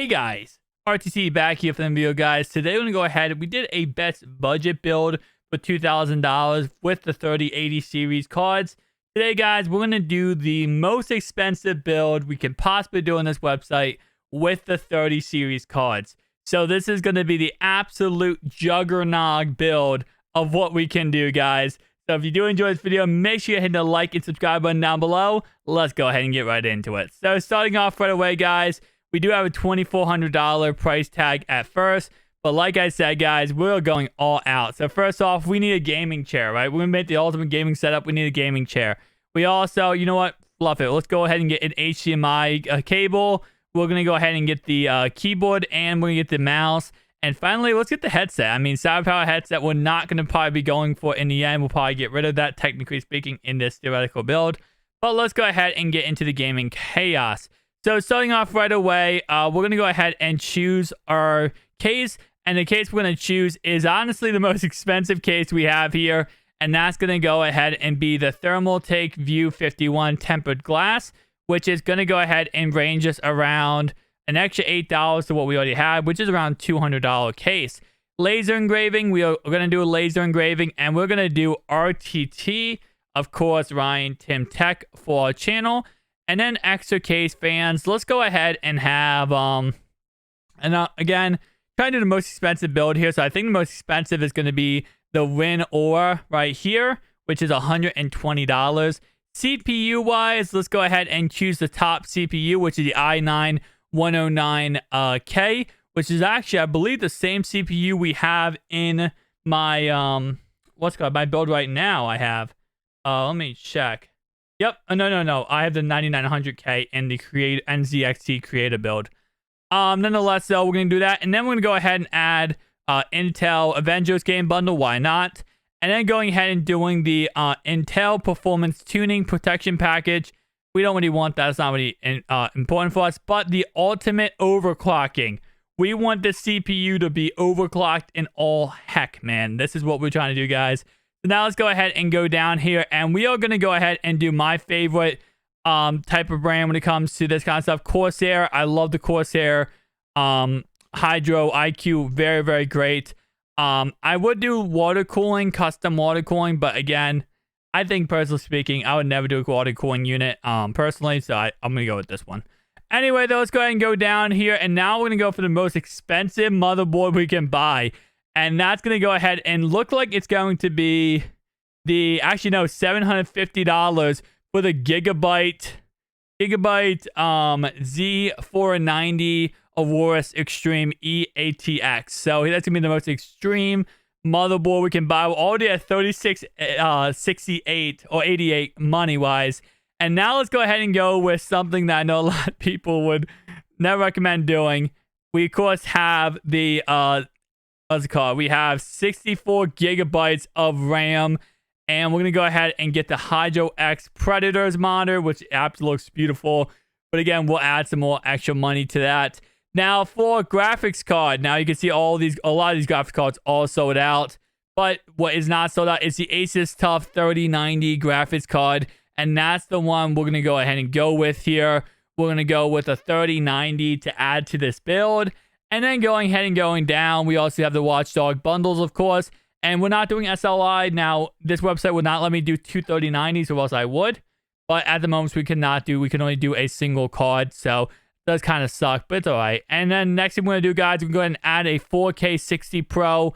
Hey guys, RTC back here for the video, guys. Today we're gonna go ahead. We did a best budget build for $2,000 with the 3080 series cards. Today, guys, we're gonna do the most expensive build we can possibly do on this website with the 30 series cards. So this is gonna be the absolute juggernaut build of what we can do, guys. So if you do enjoy this video, make sure you hit the like and subscribe button down below. Let's go ahead and get right into it. So starting off right away, guys, we do have a $2,400 price tag at first, but like I said, guys, we're going all out. So first off, we need a gaming chair, right? We're going to make the ultimate gaming setup. We need a gaming chair. We also, you know what? Fluff it. Let's go ahead and get an HDMI cable. We're going to go ahead and get the keyboard, and we're going to get the mouse. And finally, let's get the headset. I mean, CyberPower headset, we're not going to probably be going for in the end. We'll probably get rid of that, technically speaking, in this theoretical build. But let's go ahead and get into the gaming chaos. So starting off right away, we're going to go ahead and choose our case. And the case we're going to choose is honestly the most expensive case we have here. And that's going to go ahead and be the Thermaltake View 51 tempered glass, which is going to go ahead and range us around an extra $8 to what we already had, which is around $200 case. Laser engraving, we are going to do a laser engraving, and we're going to do RTT, of course, Ryan Tim Tech for our channel. And then extra case fans. Let's go ahead and have, again, trying to do the most expensive build here. So I think the most expensive is going to be the Win Aura right here, which is $120. CPU-wise, let's go ahead and choose the top CPU, which is the i9-109K, which is actually, I believe, the same CPU we have in my, my build right now I have. Let me check. Yep. No. I have the 9900K and the NZXT Creator build. Nonetheless, though, we're going to do that. And then we're going to go ahead and add Intel Avengers game bundle. Why not? And then going ahead and doing the Intel Performance Tuning Protection Package. We don't really want that. It's not really important for us. But the ultimate overclocking. We want the CPU to be overclocked in all heck, man. This is what we're trying to do, guys. So now let's go ahead and go down here, and we are going to go ahead and do my favorite type of brand when it comes to this kind of stuff. Corsair. I love the Corsair Hydro IQ. Very, very great. I would do water cooling, custom water cooling, but again, I think personally speaking, I would never do a water cooling unit personally, so I'm going to go with this one. Anyway, though, let's go ahead and go down here, and now we're going to go for the most expensive motherboard we can buy. And that's going to go ahead and look like it's going to be the, actually no, $750 for the Gigabyte Z490 Aorus Extreme EATX. So that's going to be the most extreme motherboard we can buy. We're already at 3668 or 88 money-wise. And now let's go ahead and go with something that I know a lot of people would never recommend doing. We, of course, have the... what's it called? We have 64 gigabytes of RAM, and we're going to go ahead and get the Hydro X Predators monitor, which absolutely looks beautiful. But again, we'll add some more extra money to that. Now, for graphics card, now you can see a lot of these graphics cards all sold out. But what is not sold out is the Asus TUF 3090 graphics card, and that's the one we're going to go ahead and go with here. We're going to go with a 3090 to add to this build. And then going ahead and going down, we also have the Watchdog bundles, of course. And we're not doing SLI. Now, this website would not let me do two 3090s, or else I would. But at the moment, we can only do a single card. So, it does kind of suck, but it's all right. And then next thing we're going to do, guys, we're going to go ahead and add a 4K 60 Pro,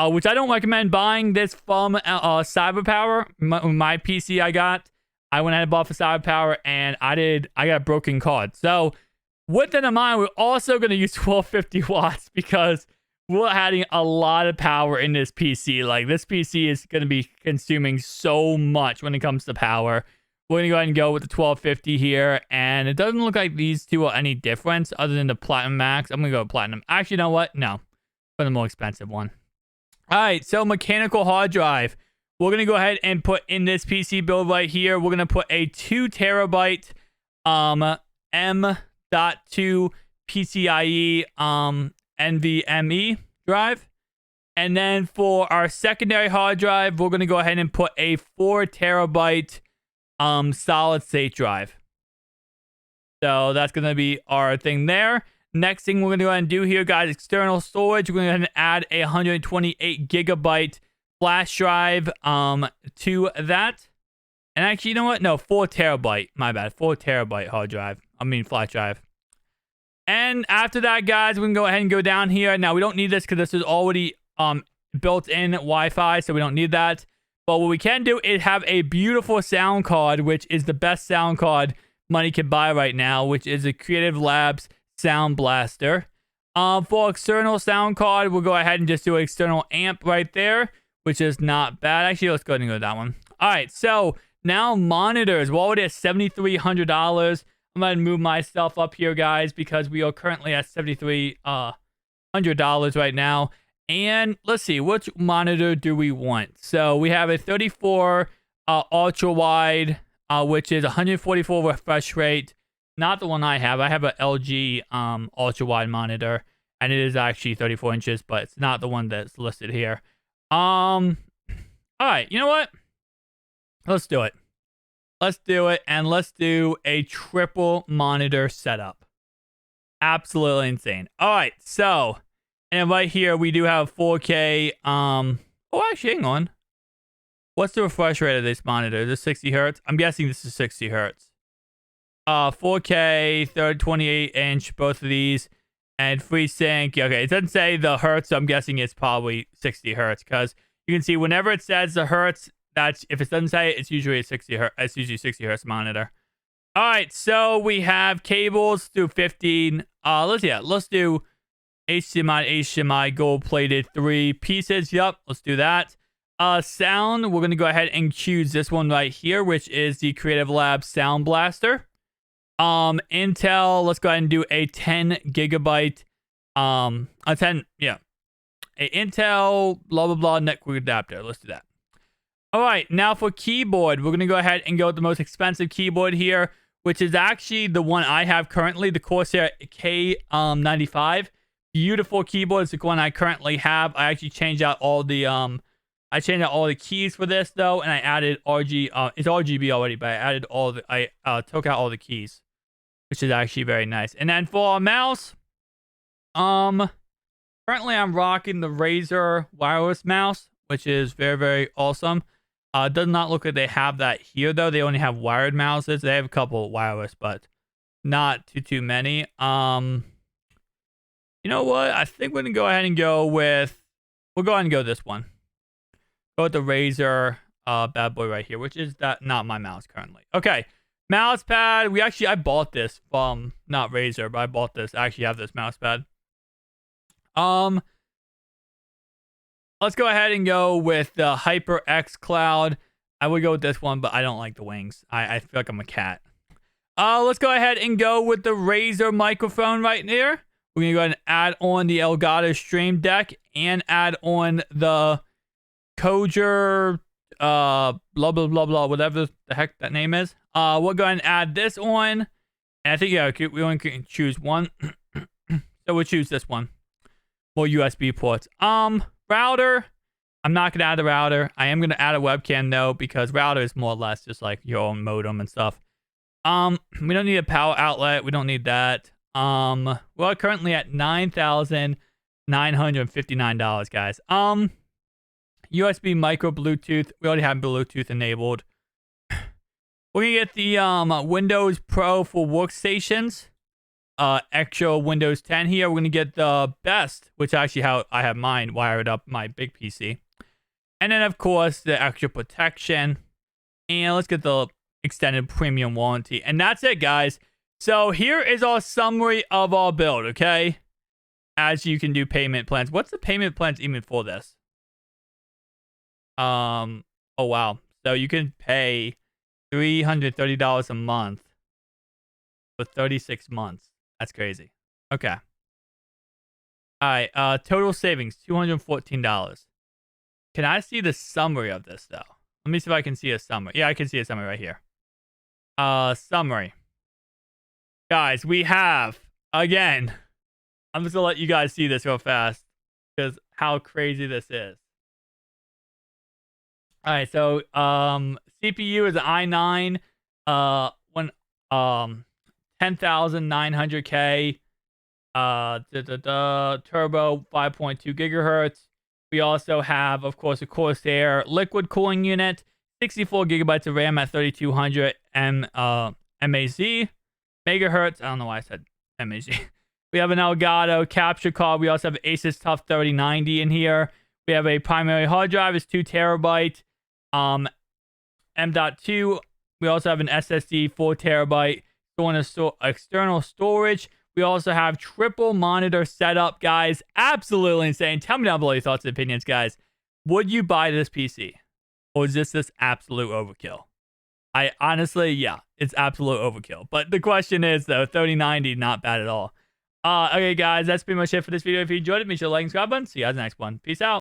which I don't recommend buying this from CyberPower. My PC I got, I went ahead and bought for CyberPower, and I got a broken card. So, with that in mind, we're also going to use 1250 watts because we're adding a lot of power in this PC. Like, this PC is going to be consuming so much when it comes to power. We're going to go ahead and go with the 1250 here, and it doesn't look like these two are any difference other than the Platinum Max. I'm going to go with Platinum. Actually, you know what? No. For the more expensive one. All right, so mechanical hard drive. We're going to go ahead and put in this PC build right here. We're going to put a 2 terabyte M.2 PCIe NVMe drive. And then for our secondary hard drive, we're going to go ahead and put a 4 terabyte solid state drive. So that's going to be our thing there. Next thing we're going to go ahead and do here, guys, external storage. We're going to add a 128 gigabyte flash drive to that. And actually, you know what? No, 4 terabyte. My bad. 4 terabyte hard drive. Flash drive. And after that, guys, we can go ahead and go down here. Now, we don't need this because this is already built-in Wi-Fi, so we don't need that. But what we can do is have a beautiful sound card, which is the best sound card money can buy right now, which is a Creative Labs Sound Blaster. For external sound card, we'll go ahead and just do an external amp right there, which is not bad. Actually, let's go ahead and go to that one. All right, so now monitors. Well, it is $7,300. I'm going to move myself up here, guys, because we are currently at $7,300 right now. And let's see, which monitor do we want? So we have a 34 ultra wide, which is 144 refresh rate. Not the one I have. I have an LG ultra wide monitor, and it is actually 34 inches, but it's not the one that's listed here. All right, you know what? Let's do it. Let's do it, and let's do a triple monitor setup. Absolutely insane. All right, so, and right here we do have 4K. Oh, actually, hang on. What's the refresh rate of this monitor? Is this 60 hertz? I'm guessing this is 60 hertz. 4K, 28-inch, both of these, and FreeSync. Okay, it doesn't say the hertz, so I'm guessing it's probably 60 hertz because you can see whenever it says the hertz, that's if it doesn't say it, it's usually a 60 hertz. It's usually 60 hertz monitor. All right, so we have cables through 15. Let's do HDMI, gold-plated 3 pieces. Yep, let's do that. Sound, we're gonna go ahead and choose this one right here, which is the Creative Labs Sound Blaster. Intel, let's go ahead and do a 10 gigabyte, a Intel, blah, blah, blah, network adapter. Let's do that. All right, now for keyboard, we're going to go ahead and go with the most expensive keyboard here, which is actually the one I have currently, the Corsair K95. Beautiful keyboard. It's the one I currently have. I actually changed out all the, keys for this, though, and I added it's RGB already, but I added I took out all the keys, which is actually very nice. And then for our mouse, currently I'm rocking the Razer wireless mouse, which is very, very awesome. Does not look like they have that here, though. They only have wired mouses. They have a couple wireless, but not too many. You know what? I think we're going to go ahead and we'll go ahead and go this one. Go with the Razer bad boy right here, which is not my mouse currently. Okay. Mouse pad. I bought this from, not Razer, but I bought this. I actually have this mouse pad. Let's go ahead and go with the HyperX Cloud. I would go with this one, but I don't like the wings. I feel like I'm a cat. Let's go ahead and go with the Razer microphone right there. We're going to go ahead and add on the Elgato Stream Deck and add on the Koger, blah, blah, blah, blah, whatever the heck that name is. We'll go ahead and add this on. And I think, we only can choose one. So we'll choose this one. More USB ports. Router. I'm not going to add a router. I am going to add a webcam, though, because router is more or less just like your own modem and stuff. We don't need a power outlet. We don't need that. We're currently at $9,959, guys. USB micro Bluetooth. We already have Bluetooth enabled. We're going to get the Windows Pro for workstations. Extra Windows 10 here. We're going to get the best, which actually how I have mine wired up my big PC. And then, of course, the extra protection. And let's get the extended premium warranty. And that's it, guys. So here is our summary of our build, okay? As you can do payment plans. What's the payment plans even for this? Oh, wow. So you can pay $330 a month for 36 months. That's crazy. Okay. All right. Total savings, $214. Can I see the summary of this, though? Let me see if I can see a summary. Yeah, I can see a summary right here. Summary. Guys, we have, again, I'm just going to let you guys see this real fast because how crazy this is. All right, so CPU is an i9, 10,900K. turbo 5.2 gigahertz. We also have, of course, a Corsair liquid cooling unit, 64 gigabytes of RAM at 3200 MAZ megahertz. I don't know why I said MAZ. We have an Elgato capture card. We also have Asus TUF 3090 in here. We have a primary hard drive. It's 2 terabyte. M.2. We also have an SSD 4 terabyte. External storage. We also have triple monitor setup, guys. Absolutely insane. Tell me down below your thoughts and opinions, guys. Would you buy this PC? Or is this absolute overkill? I honestly, yeah, it's absolute overkill. But the question is, though, 3090, not bad at all. Okay, guys, that's pretty much it for this video. If you enjoyed it, make sure to like and subscribe button. See you guys in the next one. Peace out.